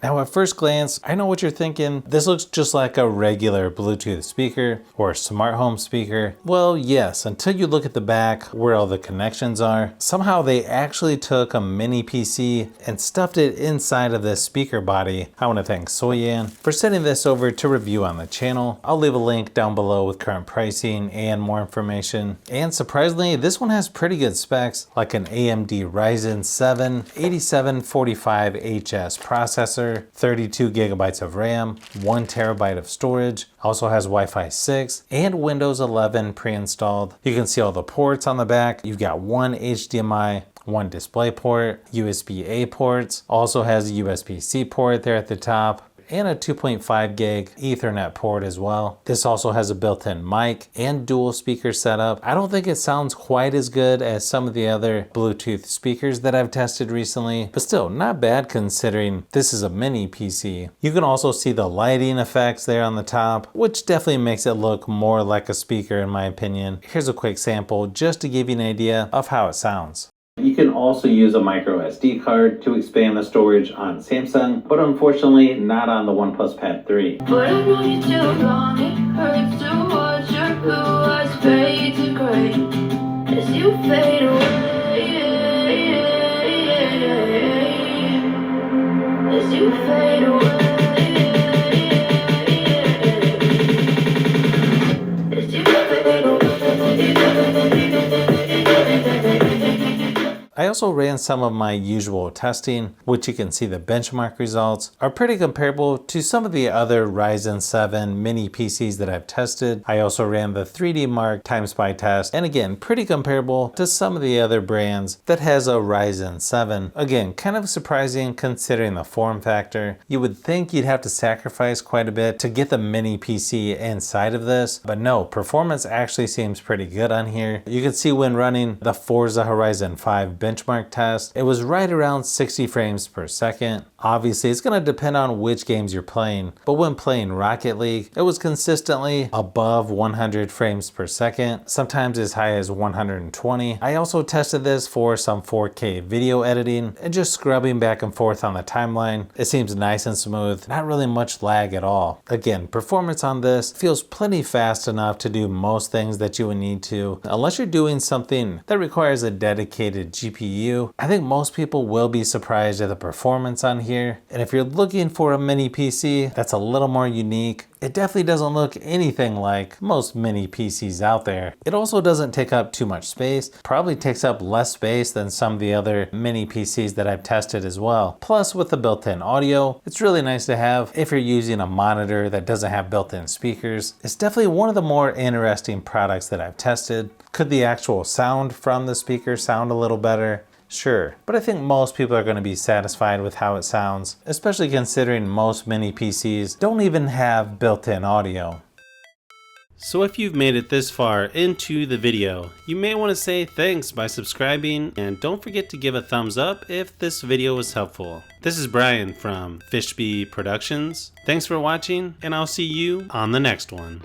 Now at first glance, I know what you're thinking. This looks just like a regular Bluetooth speaker or smart home speaker. Well, yes, until you look at the back where all the connections are. Somehow they actually took a mini PC and stuffed it inside of this speaker body. I want to thank Soayan for sending this over to review on the channel. I'll leave a link down below with current pricing and more information. And surprisingly, this one has pretty good specs, like an AMD Ryzen 7 8745HS processor, 32 gigabytes of RAM, 1 terabyte of storage, also has Wi-Fi 6 and Windows 11 pre-installed. You can see all the ports on the back. You've got one HDMI, one display port, USB-A ports, also has a USB-C port there at the top, and a 2.5 gig Ethernet port as well. This also has a built-in mic and dual speaker setup. I don't think it sounds quite as good as some of the other Bluetooth speakers that I've tested recently, but still not bad considering this is a mini PC. You can also see the lighting effects there on the top, which definitely makes it look more like a speaker in my opinion. Here's a quick sample just to give you an idea of how it sounds. You can also use a micro SD card to expand the storage on Samsung, but unfortunately not on the OnePlus Pad 3. But I know you too long, it hurts to watch your blue eyes fade to gray as you fade away, as you fade away, as you fade away. I also ran some of my usual testing, which you can see the benchmark results are pretty comparable to some of the other Ryzen 7 mini PCs that I've tested. I also ran the 3D Mark time spy test, and again, pretty comparable to some of the other brands that has a Ryzen 7. Again, kind of surprising considering the form factor. You would think you'd have to sacrifice quite a bit to get the mini PC inside of this, but no, performance actually seems pretty good on here. You can see when running the Forza Horizon 5 benchmark test, it was right around 60 frames per second. Obviously, it's going to depend on which games you're playing, but when playing Rocket League, it was consistently above 100 frames per second, sometimes as high as 120. I also tested this for some 4K video editing and just scrubbing back and forth on the timeline. It seems nice and smooth, not really much lag at all. Again, performance on this feels plenty fast enough to do most things that you would need to, unless you're doing something that requires a dedicated GPU. I think most people will be surprised at the performance on here. And if you're looking for a mini PC that's a little more unique, it definitely doesn't look anything like most mini PCs out there. It also doesn't take up too much space, probably takes up less space than some of the other mini PCs that I've tested as well. Plus with the built-in audio, it's really nice to have if you're using a monitor that doesn't have built-in speakers. It's definitely one of the more interesting products that I've tested. Could the actual sound from the speaker sound a little better? Sure, but I think most people are going to be satisfied with how it sounds, especially considering most mini PCs don't even have built-in audio. So if you've made it this far into the video, you may want to say thanks by subscribing, and don't forget to give a thumbs up if this video was helpful. This is Brian from Fishbee Productions. Thanks for watching, and I'll see you on the next one.